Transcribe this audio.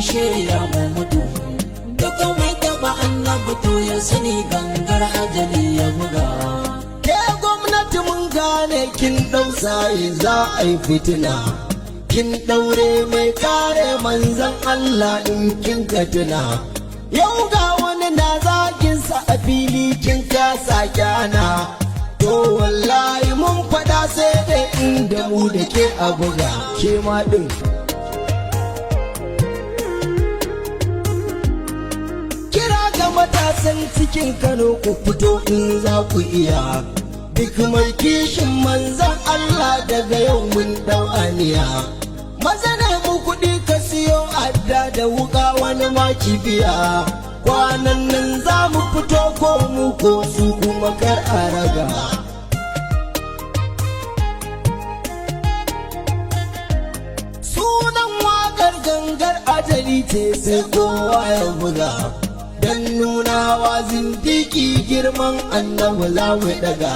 shirya mu mutu. Duka mai taba annabi to ya sani gangar ajali ya buga. Ke gwamnati mun gane kin ɗau sai za a yi fitina, kin ɗaure mai kare manzan Allah in kin ka tuna. Yau ga wani na zaginsa a fili kin kasa kyana, to wallahi mun faɗa sai dai inda mu da ke a buga ke ma ɗin. Kira ga matasan cikin Kano ku fito in za ku iya, duk mai kishin manzan Allah daga yau mun ɗau aniya. Maza ne mu kuɗi ka siyo adda da wuka wani ma kibiya, kwanan nan za mu fito ko mu ko su kuma kar a raga. Sunan waƙar gangar ajali ce sai kowa ya buga, dan nuna wa zindiki girman annabi za mu daga.